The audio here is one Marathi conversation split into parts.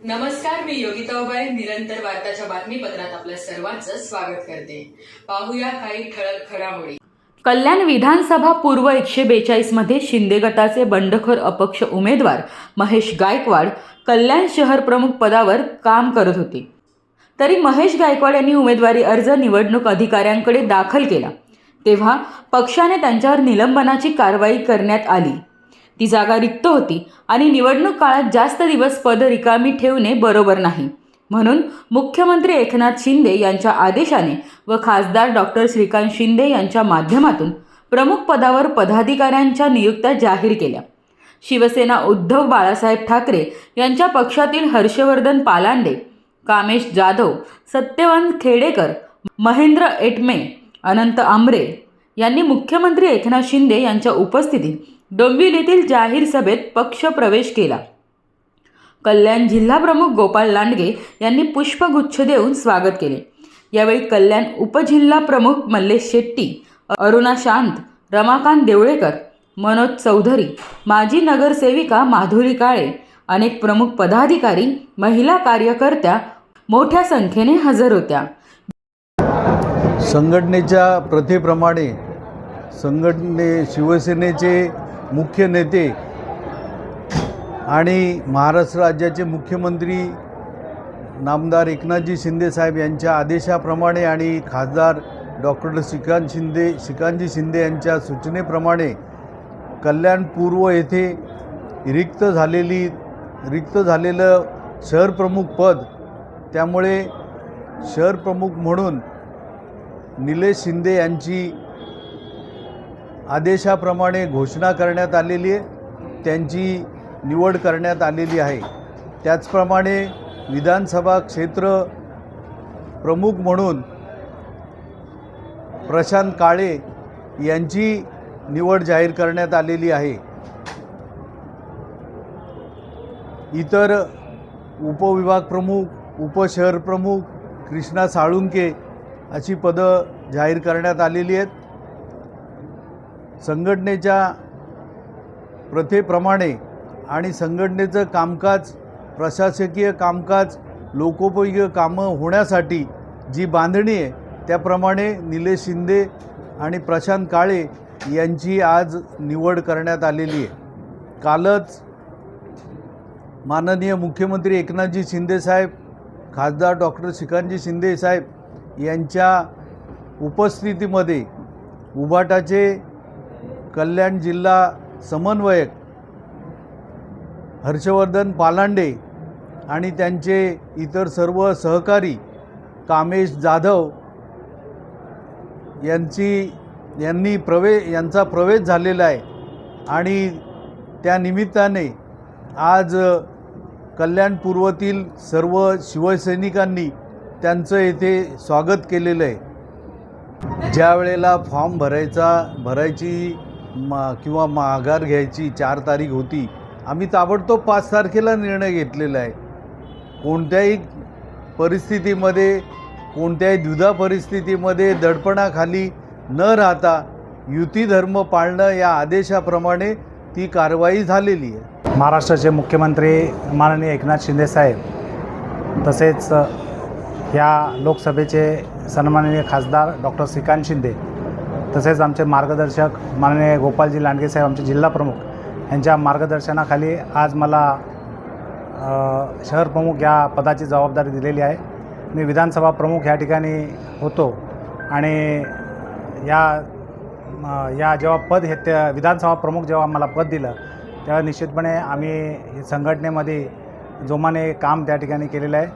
नमस्कार, मी योगिता उबाळे. निरंतर वार्ताच्या बातमीपत्रात आपल्या सर्वांचं स्वागत करते. पाहूया काही ठळक घडामोडी. कल्याण विधानसभा पूर्व 142 मध्ये शिंदे गटाचे बंडखोर अपक्ष उमेदवार महेश गायकवाड कल्याण शहर प्रमुख पदावर काम करत होते. तरी महेश गायकवाड यांनी उमेदवारी अर्ज निवडणूक अधिकाऱ्यांकडे दाखल केला तेव्हा पक्षाने त्यांच्यावर निलंबनाची कारवाई करण्यात आली. ती जागा रिक्त होती आणि निवडणूक काळात जास्त दिवस पद रिकामी ठेवणे बरोबर नाही, म्हणून मुख्यमंत्री एकनाथ शिंदे यांच्या आदेशाने व खासदार डॉक्टर श्रीकांत शिंदे यांच्या माध्यमातून प्रमुख पदावर पदाधिकाऱ्यांच्या नियुक्त्या जाहीर केल्या. शिवसेना उद्धव बाळासाहेब ठाकरे यांच्या पक्षातील हर्षवर्धन पालांडे, कामेश जाधव, सत्यवान खेडेकर, महेंद्र एटमे, अनंत आमरे यांनी मुख्यमंत्री एकनाथ शिंदे यांच्या उपस्थितीत डोंबिवलीतील जाहीर सभेत पक्ष प्रवेश केला. कल्याण जिल्हा प्रमुख गोपाळ लांडगे यांनी पुष्पगुच्छ देऊन स्वागत केले. यावेळी कल्याण उपजिल्हा प्रमुख मल्लेश शेट्टी, अरुणा शांत, रमाकांत देवळेकर, मनोज चौधरी, माजी नगरसेविका माधुरी काळे, अनेक प्रमुख पदाधिकारी, महिला कार्यकर्त्या मोठ्या संख्येने हजर होत्या. संघटनेच्या प्रथेप्रमाणे शिवसेनेचे मुख्य नेते आणि महाराष्ट्र राज्याचे मुख्यमंत्री नामदार एकनाथजी शिंदेसाहेब यांच्या आदेशाप्रमाणे आणि खासदार डॉक्टर श्रीकांतजी शिंदे यांच्या सूचनेप्रमाणे कल्याण पूर्व येथे रिक्त झालेलं शहरप्रमुख पद, त्यामुळे शहरप्रमुख म्हणून निलेश शिंदे यांची आदेशाप्रमाणे घोषणा करण्यात आलेली आहे, त्यांची निवड करण्यात आलेली आहे. त्याचप्रमाणे विधानसभा क्षेत्र प्रमुख म्हणून प्रशांत काळे यांची निवड जाहीर करण्यात आलेली आहे. इतर उपविभाग प्रमुख, उपशहर प्रमुख, कृष्णा साळुंके अशी पदं जाहीर करण्यात आलेली आहेत. संघटनेच्या प्रथेप्रमाणे आणि संघटनेचं कामकाज, प्रशासकीय कामकाज, लोकोपयोगी कामं होण्यासाठी जी बांधणी आहे त्याप्रमाणे निलेश शिंदे आणि प्रशांत काळे यांची आज निवड करण्यात आलेली आहे. कालच माननीय मुख्यमंत्री एकनाथजी शिंदेसाहेब, खासदार डॉक्टर श्रीकांतजी शिंदेसाहेब यांच्या उपस्थितीमध्ये उभाटाचे कल्याण जिल्हा समन्वयक हर्षवर्धन पालांडे आणि त्यांचे इतर सर्व सहकारी कामेश जाधव यांचा प्रवेश झालेला आहे आणि त्या निमित्ताने आज कल्याण पूर्वतील सर्व शिवसैनिकांनी त्यांचं येथे स्वागत केलेलं आहे. ज्या वेळेला फॉर्म भरायची किंवा माघार घ्यायची 4 तारीख होती, आम्ही ताबडतोब 5 तारखेला निर्णय घेतलेला आहे. कोणत्याही परिस्थितीमध्ये, कोणत्याही द्विधा परिस्थितीमध्ये दडपणाखाली न राहता युती धर्म पाळणं या आदेशाप्रमाणे ती कारवाई झालेली आहे. महाराष्ट्राचे मुख्यमंत्री माननीय एकनाथ शिंदेसाहेब, तसेच या लोकसभेचे सन्माननीय खासदार डॉक्टर श्रीकांत शिंदे, तसेच आमचे मार्गदर्शक माननीय गोपाळजी लांडगे साहेब, आमचे जिल्हा प्रमुख, यांच्या मार्गदर्शनाखाली आज मला शहर प्रमुख या पदाची जबाबदारी दिलेली आहे. मी विधानसभा प्रमुख या ठिकाणी होतो आणि या जेव्हा पद हे त्या विधानसभा प्रमुख जेव्हा मला पद दिलं तेव्हा निश्चितपणे आम्ही संघटनेमध्ये जोमाने काम त्या ठिकाणी केलेलं आहे.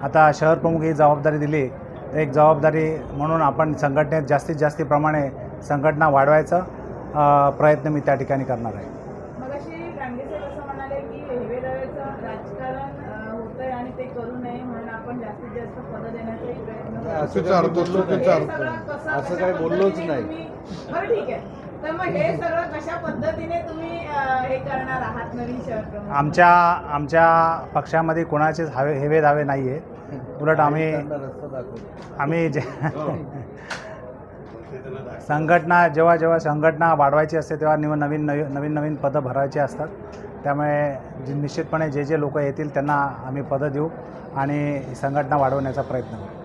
आता शहर प्रमुख ही जबाबदारी दिली, तर एक जबाबदारी म्हणून आपण संघटनेत जास्तीत जास्त प्रमाणे संघटना वाढवायचा प्रयत्न मी त्या ठिकाणी करणार आहे. मगाशी लांडगे साहेब असं म्हणाले की हेवेदाव्याचं राजकारण होतंय आणि ते करू नये म्हणून आपण जास्तीत जास्त पद देण्याचा असं काही बोललोच नाही. बरं, ठीक आहे. तर मग हे सगळं कशा पद्धतीने तुम्ही हे करणार आहात नवीन शहर प्रमुख? आमच्या पक्षामध्ये कोणाचेच हेवे दावे नाही आहे. उलट आम्ही संघटना जेव्हा संघटना वाढवायची असते तेव्हा नवीन पदं भरायची असतात. त्यामुळे निश्चितपणे जे लोक येतील त्यांना आम्ही पदं देऊ आणि संघटना वाढवण्याचा प्रयत्न करू.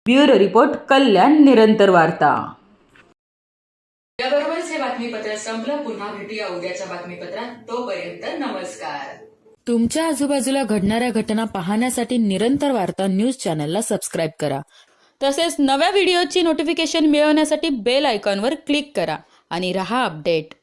ब्युरो रिपोर्ट, कल्याण निरंतर वार्ता. याबरोबरच हे बातमीपत्र संपलं. पुन्हा भेटूया उद्याच्या बातमीपत्रात. तोपर्यंत नमस्कार. तुमच्या आजूबाजूला घडणाऱ्या घटना पाहण्यासाठी निरंतर वार्ता न्यूज चॅनलला सबस्क्राईब करा. तसेच नव्या व्हिडिओची नोटिफिकेशन मिळवण्यासाठी बेल आयकॉनवर क्लिक करा आणि रहा अपडेट.